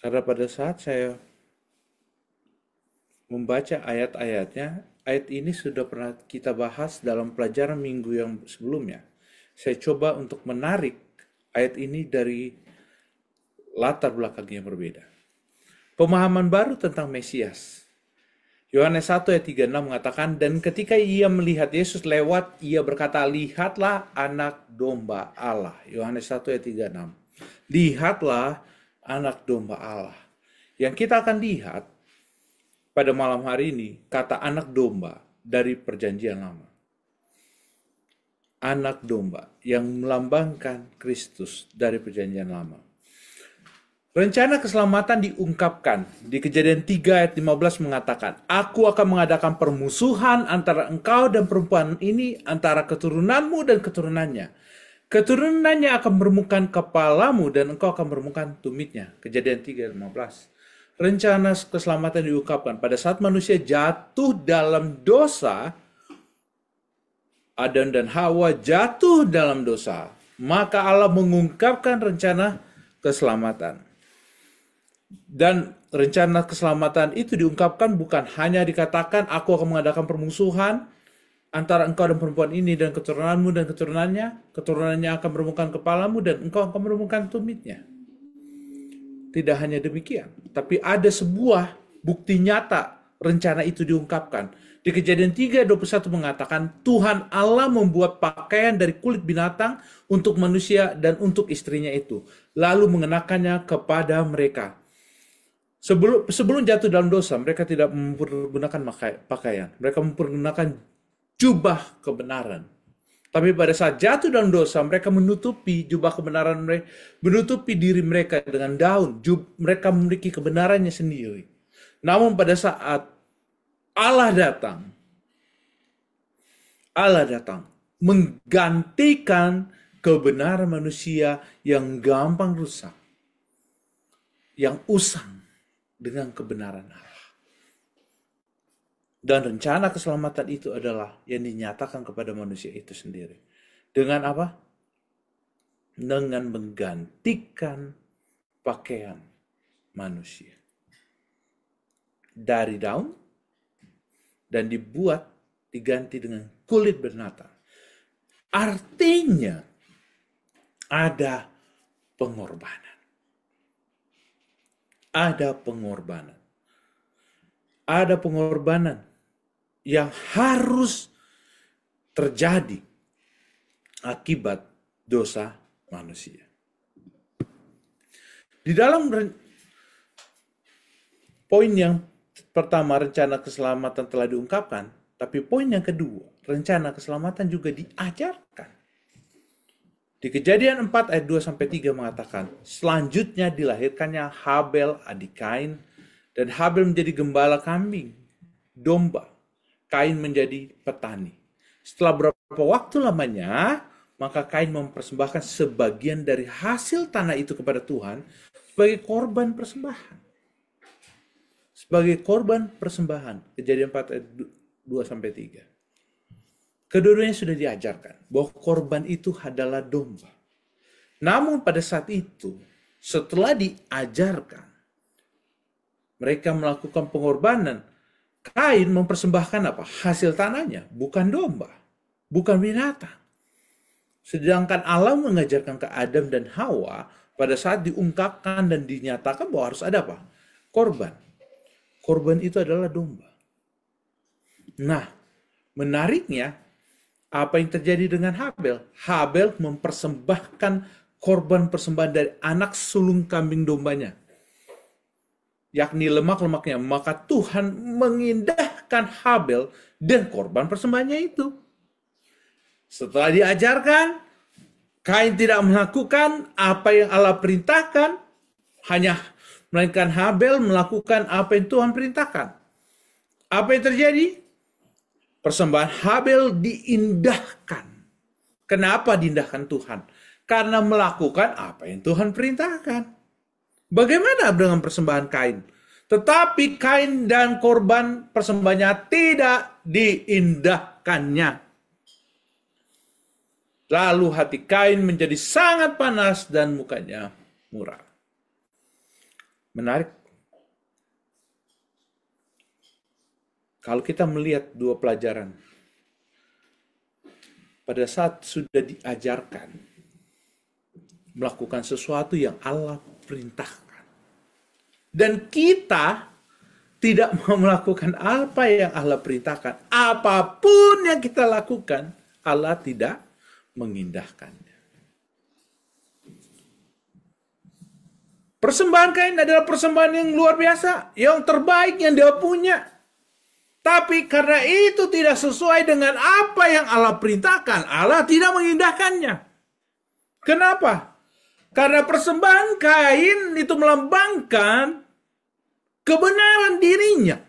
Karena pada saat saya membaca ayat-ayatnya, ayat ini sudah pernah kita bahas dalam pelajaran minggu yang sebelumnya. Saya coba untuk menarik ayat ini dari latar belakang yang berbeda. Pemahaman baru tentang Mesias. Yohanes 1 ayat 36 mengatakan, dan ketika ia melihat Yesus lewat, ia berkata, lihatlah anak domba Allah. Yohanes 1 ayat 36. Lihatlah anak domba Allah. Yang kita akan lihat pada malam hari ini, kata anak domba dari perjanjian lama. Anak domba yang melambangkan Kristus dari perjanjian lama. Rencana keselamatan diungkapkan di Kejadian 3 ayat 15 mengatakan, aku akan mengadakan permusuhan antara engkau dan perempuan ini, antara keturunanmu dan keturunannya. Keturunannya akan meremukkan kepalamu dan engkau akan meremukkan tumitnya. Kejadian 3 ayat 15. Rencana keselamatan diungkapkan pada saat manusia jatuh dalam dosa, Adam dan Hawa jatuh dalam dosa, maka Allah mengungkapkan rencana keselamatan. Dan rencana keselamatan itu diungkapkan bukan hanya dikatakan aku akan mengadakan permusuhan antara engkau dan perempuan ini dan keturunanmu dan keturunannya akan meremukkan kepalamu dan engkau akan meremukkan tumitnya. Tidak hanya demikian, tapi ada sebuah bukti nyata rencana itu diungkapkan. Di Kejadian 3:21 mengatakan Tuhan Allah membuat pakaian dari kulit binatang untuk manusia dan untuk istrinya itu, lalu mengenakannya kepada mereka. Sebelum jatuh dalam dosa, mereka tidak mempergunakan pakaian. Mereka mempergunakan jubah kebenaran. Tapi pada saat jatuh dalam dosa, mereka menutupi jubah kebenaran mereka, menutupi diri mereka dengan daun. Mereka memiliki kebenarannya sendiri. Namun pada saat Allah datang menggantikan kebenaran manusia yang gampang rusak, yang usang, dengan kebenaran Allah. Dan rencana keselamatan itu adalah yang dinyatakan kepada manusia itu sendiri. Dengan apa? Dengan menggantikan pakaian manusia dari daun dan diganti dengan kulit binatang. Artinya ada pengorbanan. Ada pengorbanan. Ada pengorbanan yang harus terjadi akibat dosa manusia. Di dalam poin yang pertama, rencana keselamatan telah diungkapkan, tapi poin yang kedua, rencana keselamatan juga diajarkan. Di Kejadian 4 ayat 2-3 mengatakan, selanjutnya dilahirkannya Habel adik Kain, dan Habel menjadi gembala kambing, domba. Kain menjadi petani. Setelah beberapa waktu lamanya, maka Kain mempersembahkan sebagian dari hasil tanah itu kepada Tuhan sebagai korban persembahan. Sebagai korban persembahan. Kejadian 4 ayat 2-3. Kedua-duanya sudah diajarkan bahwa korban itu adalah domba. Namun pada saat itu, setelah diajarkan, mereka melakukan pengorbanan. Kain mempersembahkan apa? Hasil tanahnya, bukan domba, bukan binatang. Sedangkan Allah mengajarkan ke Adam dan Hawa pada saat diungkapkan dan dinyatakan bahwa harus ada apa? Korban. Korban itu adalah domba. Nah, menariknya, apa yang terjadi dengan Habel? Habel mempersembahkan korban persembahan dari anak sulung kambing dombanya, yakni lemak-lemaknya. Maka Tuhan mengindahkan Habel dan korban persembahannya itu. Setelah diajarkan, Kain tidak melakukan apa yang Allah perintahkan, melainkan Habel melakukan apa yang Tuhan perintahkan. Apa yang terjadi? Persembahan Habel diindahkan. Kenapa diindahkan Tuhan? Karena melakukan apa yang Tuhan perintahkan. Bagaimana dengan persembahan Kain? Tetapi Kain dan korban persembahannya tidak diindahkannya. Lalu hati Kain menjadi sangat panas dan mukanya muram. Menarik. Kalau kita melihat dua pelajaran, pada saat sudah diajarkan melakukan sesuatu yang Allah perintahkan, dan kita tidak mau melakukan apa yang Allah perintahkan, apapun yang kita lakukan, Allah tidak mengindahkannya. Persembahan Kain adalah persembahan yang luar biasa, yang terbaik yang dia punya. Tapi karena itu tidak sesuai dengan apa yang Allah perintahkan, Allah tidak mengindahkannya. Kenapa? Karena persembahan Kain itu melambangkan kebenaran dirinya,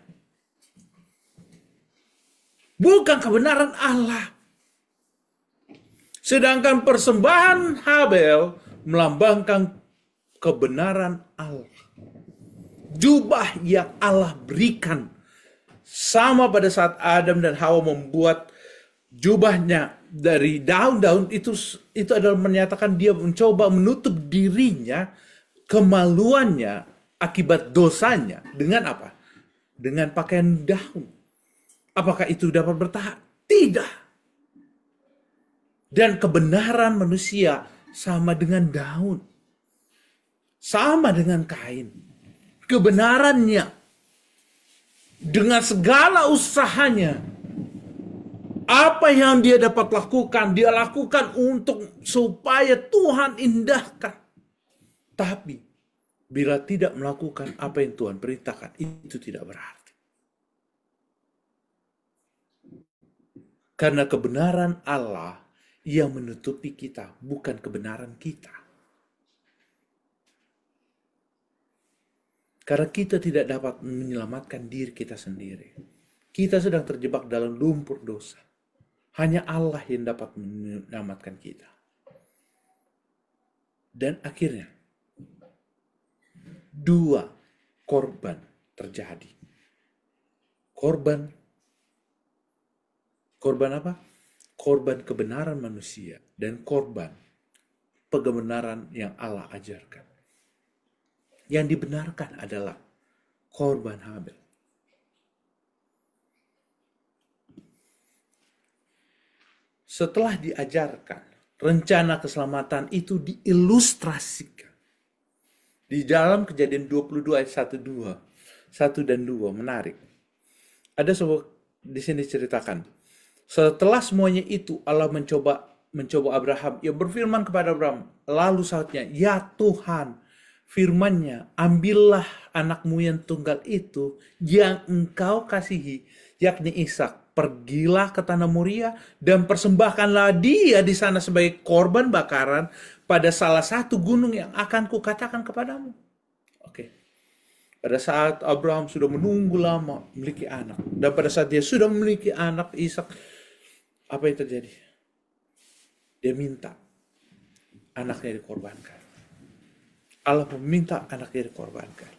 bukan kebenaran Allah. Sedangkan persembahan Habel melambangkan kebenaran Allah. Jubah yang Allah berikan, sama pada saat Adam dan Hawa membuat jubahnya dari daun-daun, itu adalah menyatakan dia mencoba menutup dirinya, kemaluannya akibat dosanya, dengan apa? Dengan pakaian daun. Apakah itu dapat bertahan? Tidak. Dan kebenaran manusia sama dengan daun, sama dengan kain. Kebenarannya dengan segala usahanya, apa yang dia dapat lakukan, dia lakukan untuk supaya Tuhan indahkan. Tapi bila tidak melakukan apa yang Tuhan perintahkan, itu tidak berarti. Karena kebenaran Allah yang menutupi kita, bukan kebenaran kita. Karena kita tidak dapat menyelamatkan diri kita sendiri. Kita sedang terjebak dalam lumpur dosa. Hanya Allah yang dapat menyelamatkan kita. Dan akhirnya, dua korban terjadi. Korban apa? Korban kebenaran manusia dan korban kebenaran yang Allah ajarkan. Yang dibenarkan adalah korban Habel. Setelah diajarkan, rencana keselamatan itu diilustrasikan. Di dalam Kejadian 22 ayat 1 dan 2, menarik. Ada sebuah di sini ceritakan. Setelah semuanya itu, Allah mencoba Abraham. Ia berfirman kepada Abraham, lalu saatnya, ya Tuhan, firman-Nya, ambillah anakmu yang tunggal itu yang engkau kasihi, yakni Ishak. Pergilah ke tanah Moria dan persembahkanlah dia di sana sebagai korban bakaran pada salah satu gunung yang akan kukatakan kepadamu. Oke. Pada saat Abraham sudah menunggu lama memiliki anak, dan pada saat dia sudah memiliki anak Ishak, apa yang terjadi? Dia minta anaknya dikorbankan. Allah meminta anaknya dikorbankan.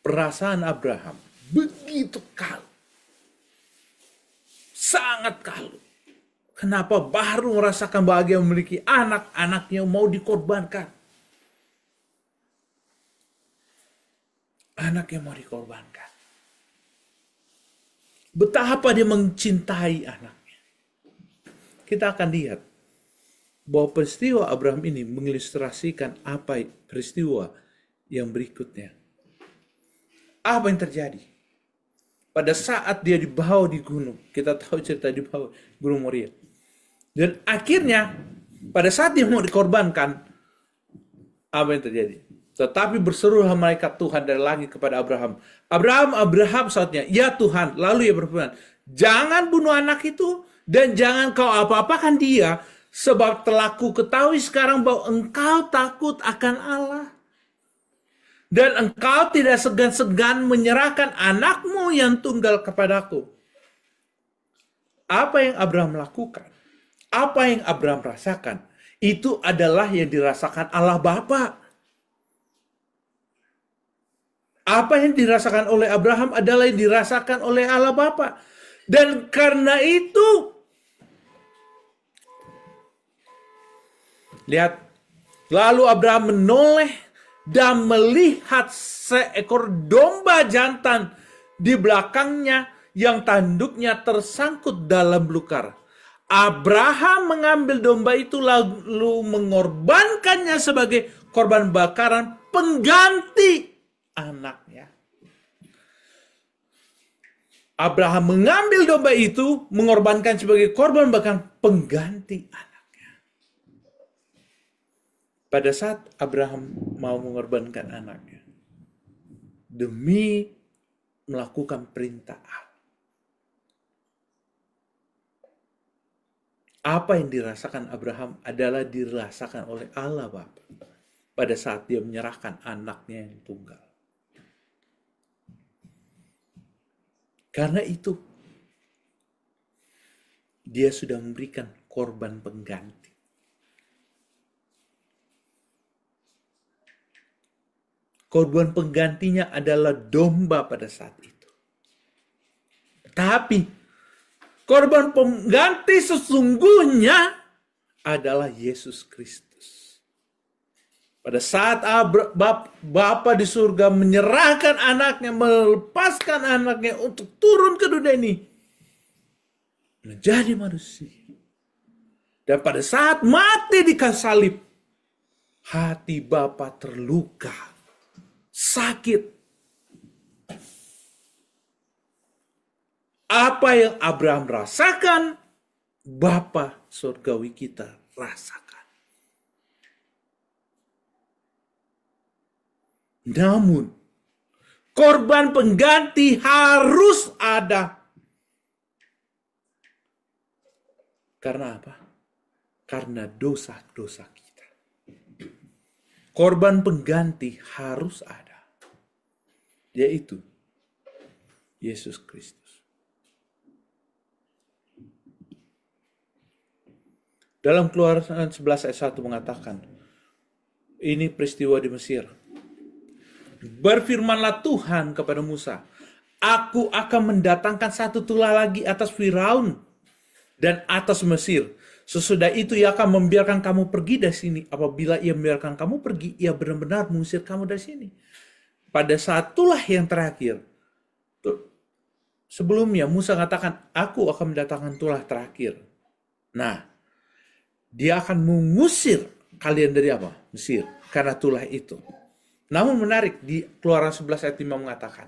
Perasaan Abraham begitu kalut. Sangat kalut. Kenapa baru merasakan bahagia memiliki anak, anaknya mau dikorbankan. Anaknya mau dikorbankan. Betapa dia mencintai anaknya. Kita akan lihat bahwa peristiwa Abraham ini mengilustrasikan apa peristiwa yang berikutnya. Apa yang terjadi? Pada saat dia dibawa di gunung, kita tahu cerita di bawah gunung Moria. Dan akhirnya, pada saat dia mau dikorbankan, apa yang terjadi? Tetapi berserulah malaikat Tuhan dari langit kepada Abraham. Abraham saatnya, ya Tuhan. Lalu ia berfirman, jangan bunuh anak itu, dan jangan kau apa-apakan dia, sebab telah ku ketahui sekarang bahwa engkau takut akan Allah. Dan engkau tidak segan-segan menyerahkan anakmu yang tunggal kepadaku. Apa yang Abraham lakukan? Apa yang Abraham rasakan? Itu adalah yang dirasakan Allah Bapa. Apa yang dirasakan oleh Abraham adalah yang dirasakan oleh Allah Bapa. Dan karena itu, lihat, lalu Abraham menoleh dan melihat seekor domba jantan di belakangnya yang tanduknya tersangkut dalam belukar. Abraham mengambil domba itu lalu mengorbankannya sebagai korban bakaran pengganti anaknya. Abraham mengambil domba itu, mengorbankan sebagai korban bakaran pengganti anaknya. Pada saat Abraham mau mengorbankan anaknya, demi melakukan perintah Allah, apa yang dirasakan Abraham adalah dirasakan oleh Allah Bapa pada saat dia menyerahkan anaknya yang tunggal. Karena itu, dia sudah memberikan korban pengganti. Korban penggantinya adalah domba pada saat itu. Tapi, korban pengganti sesungguhnya adalah Yesus Kristus. Pada saat Bapa di surga menyerahkan anaknya, melepaskan anaknya untuk turun ke dunia ini, menjadi manusia. Dan pada saat mati di kayu salib, hati Bapa terluka, sakit. Apa yang Abraham rasakan, Bapa surgawi kita rasakan. Namun, korban pengganti harus ada. Karena apa? Karena dosa-dosa kita. Korban pengganti harus ada. Yaitu Yesus Kristus. Dalam Keluaran 11 ayat 1 mengatakan, ini peristiwa di Mesir. Berfirmanlah Tuhan kepada Musa, aku akan mendatangkan satu tulah lagi atas Firaun dan atas Mesir. Sesudah itu ia akan membiarkan kamu pergi dari sini. Apabila ia membiarkan kamu pergi, ia benar-benar mengusir kamu dari sini. Pada saat tulah yang terakhir, sebelumnya Musa katakan, aku akan mendatangkan tulah terakhir. Nah, dia akan mengusir kalian dari apa? Mesir. Karena tulah itu. Namun menarik, di Keluaran 11 ayat 5 mengatakan,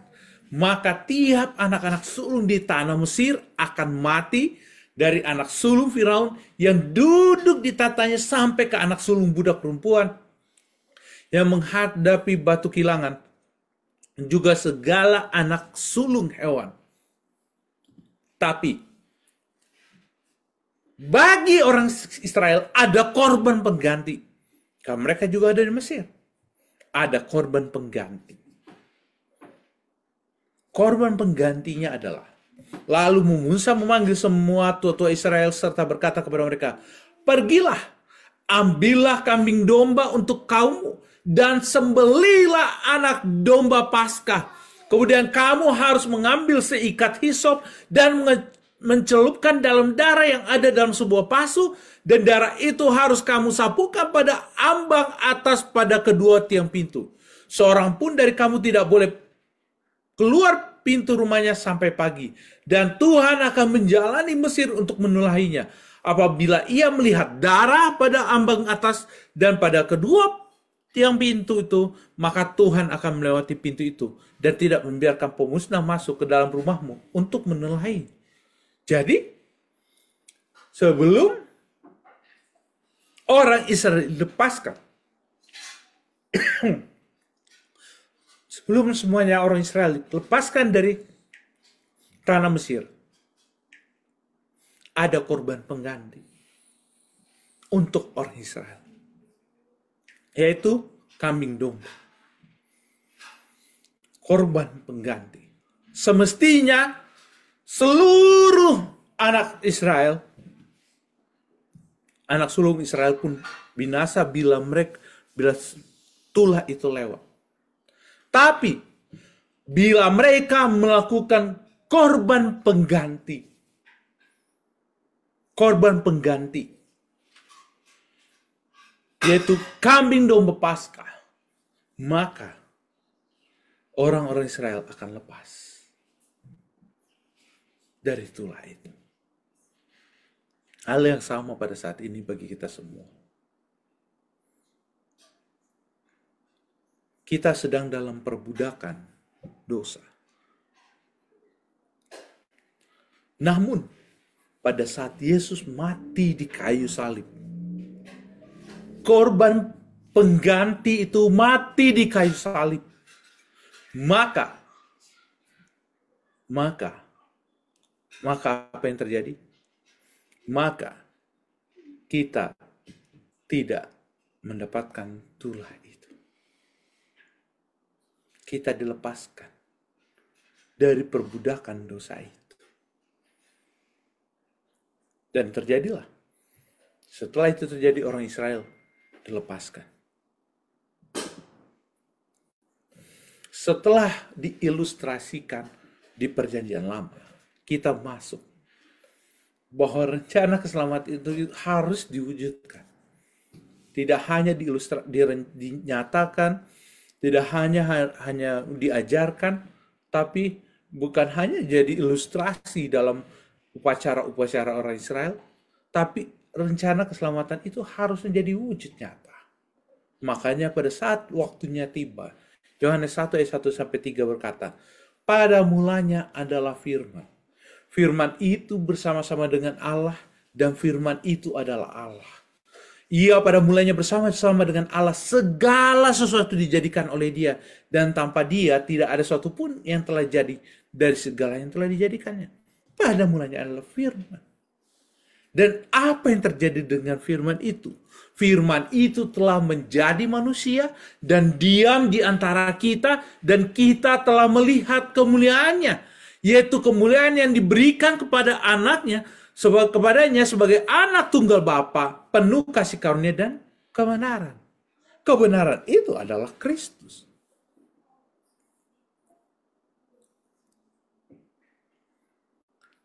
maka tiap anak-anak sulung di tanah Mesir akan mati dari anak sulung Firaun yang duduk di tatanya sampai ke anak sulung budak perempuan yang menghadapi batu kilangan, juga segala anak sulung hewan. Tapi bagi orang Israel ada korban pengganti. Karena mereka juga ada di Mesir. Ada korban pengganti. Korban penggantinya adalah, lalu Musa memanggil semua tua-tua Israel serta berkata kepada mereka, pergilah, ambillah kambing domba untuk kaummu dan sembelihlah anak domba Paskah. Kemudian kamu harus mengambil seikat hisop dan mencelupkan dalam darah yang ada dalam sebuah pasu, dan darah itu harus kamu sapukan pada ambang atas pada kedua tiang pintu. Seorang pun dari kamu tidak boleh keluar pintu rumahnya sampai pagi, dan Tuhan akan menjalani Mesir untuk menulahinya. Apabila ia melihat darah pada ambang atas dan pada kedua tiang pintu itu, maka Tuhan akan melewati pintu itu dan tidak membiarkan pemusnah masuk ke dalam rumahmu untuk menulahi. Jadi, sebelum orang Israel dilepaskan, sebelum semuanya orang Israel dilepaskan dari tanah Mesir, ada korban pengganti untuk orang Israel, yaitu kambing domba. Korban pengganti. Semestinya seluruh anak Israel, anak sulung Israel pun binasa bila tulah itu lewat. Tapi bila mereka melakukan korban pengganti, yaitu kambing domba Paskah, maka orang-orang Israel akan lepas dari tulah itu. Hal yang sama pada saat ini bagi kita semua. Kita sedang dalam perbudakan dosa. Namun, pada saat Yesus mati di kayu salib, korban pengganti itu mati di kayu salib, maka apa yang terjadi? Maka kita tidak mendapatkan tulah itu. Kita dilepaskan dari perbudakan dosa itu. Dan terjadilah. Setelah itu terjadi, orang Israel dilepaskan. Setelah diilustrasikan di Perjanjian Lama, kita masuk bahwa rencana keselamatan itu harus diwujudkan. Tidak hanya dinyatakan, tidak hanya diajarkan, tapi bukan hanya jadi ilustrasi dalam upacara-upacara orang Israel, tapi rencana keselamatan itu harus menjadi wujud nyata. Makanya pada saat waktunya tiba, Yohanes 1 ayat 1-3 berkata, pada mulanya adalah firman. Firman itu bersama-sama dengan Allah, dan firman itu adalah Allah. Ia pada mulanya bersama-sama dengan Allah, segala sesuatu dijadikan oleh Dia, dan tanpa Dia tidak ada sesuatu pun yang telah jadi dari segala yang telah dijadikannya. Pada mulanya adalah firman. Dan apa yang terjadi dengan firman itu? Firman itu telah menjadi manusia dan diam di antara kita, dan kita telah melihat kemuliaannya, yaitu kemuliaan yang diberikan kepada anaknya, kepadanya sebagai anak tunggal Bapa, penuh kasih karunia dan kebenaran. Kebenaran itu adalah Kristus.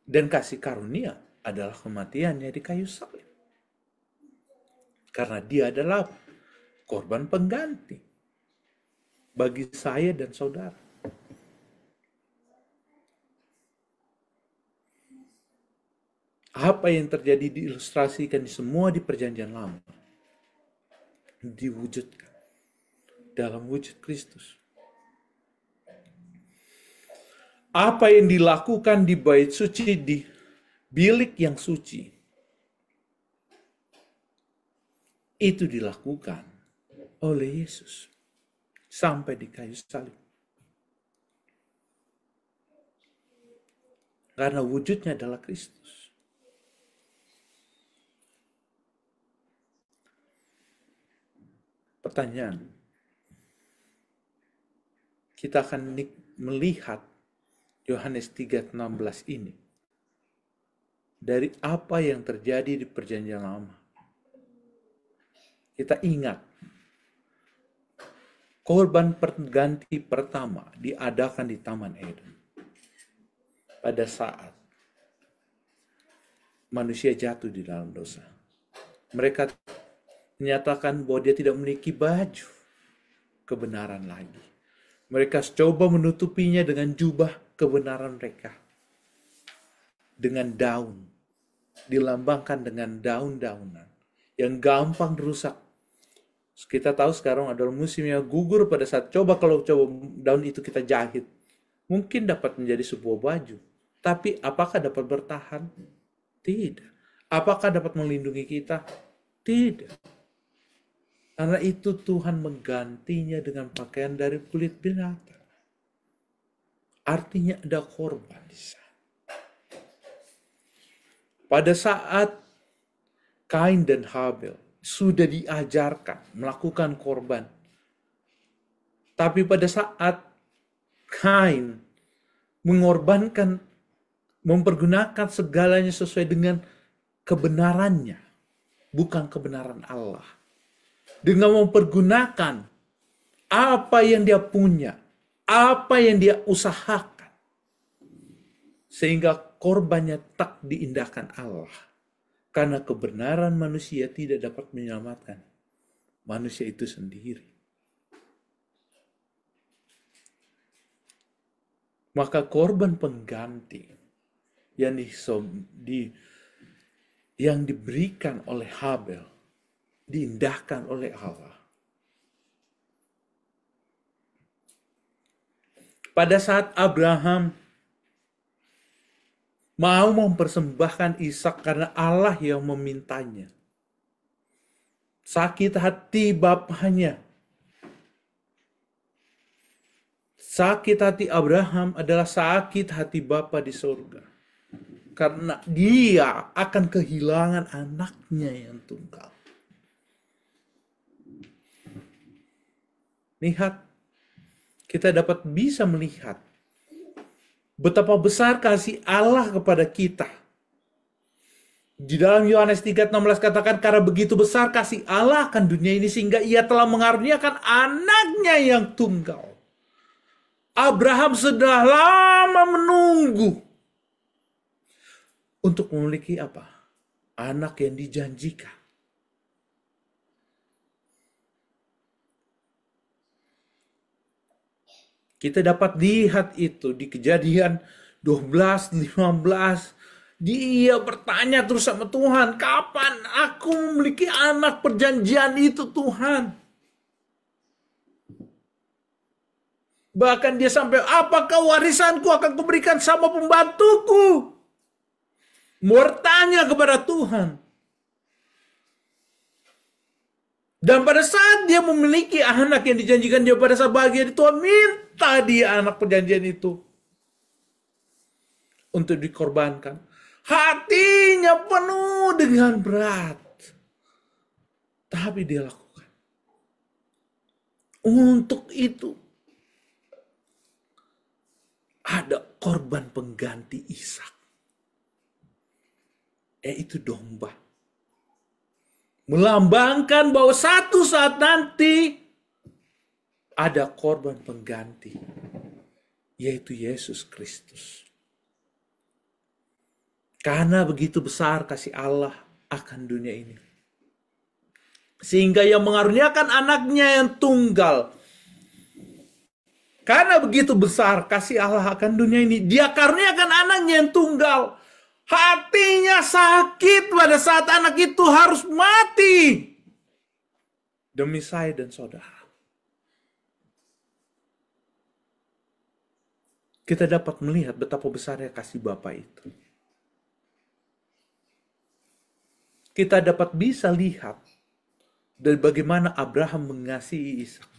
Dan kasih karunia adalah kematiannya di kayu salib. Karena Dia adalah korban pengganti bagi saya dan saudara. Apa yang terjadi diilustrasikan di semua di Perjanjian Lama diwujudkan dalam wujud Kristus. Apa yang dilakukan di bait suci, di bilik yang suci, itu dilakukan oleh Yesus sampai di kayu salib. Karena wujudnya adalah Kristus. Pertanyaan, kita akan melihat Yohanes 3:16 ini dari apa yang terjadi di Perjanjian Lama. Kita ingat, korban pengganti pertama diadakan di Taman Eden. Pada saat manusia jatuh di dalam dosa, mereka menyatakan bahwa dia tidak memiliki baju kebenaran lagi. Mereka coba menutupinya dengan jubah kebenaran mereka, dengan daun, dilambangkan dengan daun-daunan yang gampang rusak. Kita tahu sekarang adalah musimnya gugur. Pada saat kalau daun itu kita jahit, mungkin dapat menjadi sebuah baju. Tapi apakah dapat bertahan? Tidak. Apakah dapat melindungi kita? Tidak. Karena itu Tuhan menggantinya dengan pakaian dari kulit binatang. Artinya ada korban di sana. Pada saat Kain dan Habel sudah diajarkan melakukan korban, tapi pada saat Kain mempergunakan segalanya sesuai dengan kebenarannya, bukan kebenaran Allah. Dengan mempergunakan apa yang dia punya, apa yang dia usahakan, sehingga korbannya tak diindahkan Allah. Karena kebenaran manusia tidak dapat menyelamatkan manusia itu sendiri. Maka korban pengganti yang yang diberikan oleh Habel diindahkan oleh Allah. Pada saat Abraham mau mempersembahkan Ishak karena Allah yang memintanya, sakit hati bapaknya. Sakit hati Abraham adalah sakit hati Bapa di surga. Karena dia akan kehilangan anaknya yang tunggal. Lihat, kita dapat bisa melihat betapa besar kasih Allah kepada kita. Di dalam Yohanes 3:16 katakan, karena begitu besar kasih Allah akan dunia ini sehingga ia telah mengaruniakan anaknya yang tunggal. Abraham sudah lama menunggu untuk memiliki apa? Anak yang dijanjikan. Kita dapat lihat itu di Kejadian 12, 15. Dia bertanya terus sama Tuhan, kapan aku memiliki anak perjanjian itu Tuhan? Bahkan dia sampai, apakah warisanku akan kuberikan sama pembantuku? Bertanya kepada Tuhan. Dan pada saat dia memiliki anak yang dijanjikan dia pada saat bahagia, Tuhan minta dia anak perjanjian itu untuk dikorbankan. Hatinya penuh dengan berat. Tapi dia lakukan. Untuk itu ada korban pengganti Ishak, yaitu domba. Melambangkan bahwa satu saat nanti ada korban pengganti, yaitu Yesus Kristus. Karena begitu besar kasih Allah akan dunia ini, sehingga ia mengaruniakan anaknya yang tunggal. Karena begitu besar kasih Allah akan dunia ini, dia karuniakan anaknya yang tunggal. Hatinya sakit pada saat anak itu harus mati demi saya dan saudara. Kita dapat melihat betapa besarnya kasih Bapa itu. Kita dapat bisa lihat dari bagaimana Abraham mengasihi Ishak.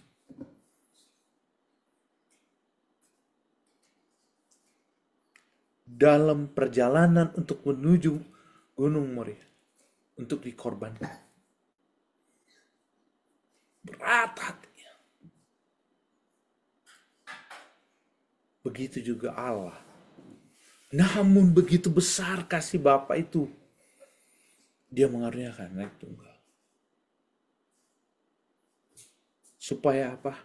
Dalam perjalanan untuk menuju Gunung Moria untuk dikorbankan. Berat hatinya. Begitu juga Allah. Namun begitu besar kasih Bapa itu, dia mengaruniakan anak tunggal. Supaya apa?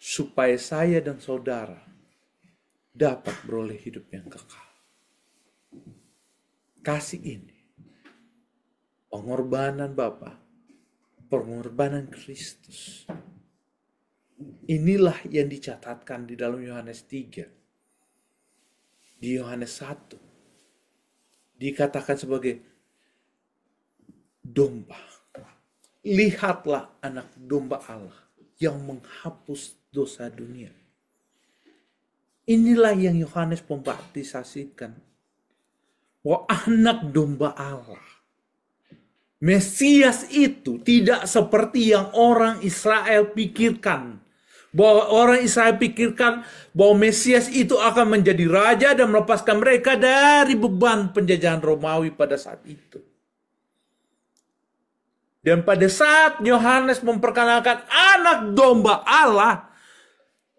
Supaya saya dan saudara dapat beroleh hidup yang kekal. Kasih ini, pengorbanan Bapa, pengorbanan Kristus. Inilah yang dicatatkan di dalam Yohanes 3. Di Yohanes 1 dikatakan sebagai domba. Lihatlah anak domba Allah yang menghapus dosa dunia. Inilah yang Yohanes membaptisasikan. Bahwa anak domba Allah. Mesias itu tidak seperti yang orang Israel pikirkan. Bahwa orang Israel pikirkan bahwa Mesias itu akan menjadi raja dan melepaskan mereka dari beban penjajahan Romawi pada saat itu. Dan pada saat Yohanes memperkenalkan anak domba Allah,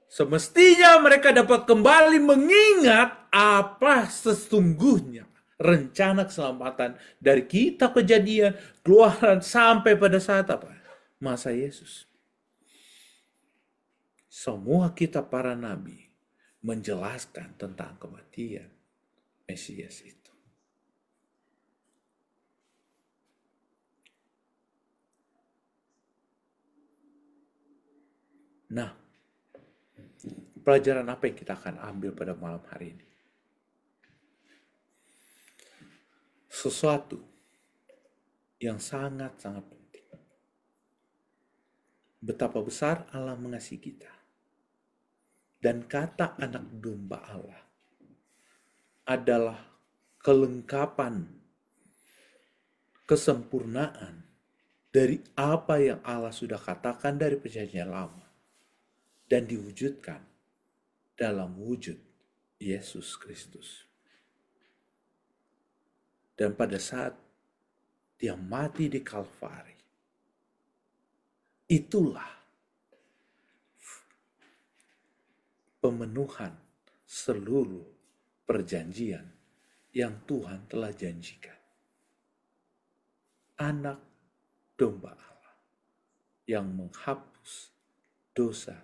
semestinya mereka dapat kembali mengingat apa sesungguhnya rencana keselamatan dari kitab Kejadian, Keluaran sampai pada saat apa? Masa Yesus. Semua kitab para nabi menjelaskan tentang kematian Mesias itu. Nah, Pelajaran apa yang kita akan ambil pada malam hari ini? Sesuatu yang sangat-sangat penting. Betapa besar Allah mengasihi kita. Dan kata anak domba Allah adalah kelengkapan, kesempurnaan dari apa yang Allah sudah katakan dari perjanjian lama dan diwujudkan dalam wujud Yesus Kristus. Dan pada saat dia mati di Kalvari, itulah pemenuhan seluruh perjanjian yang Tuhan telah janjikan. Anak domba Allah yang menghapus dosa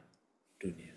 dunia.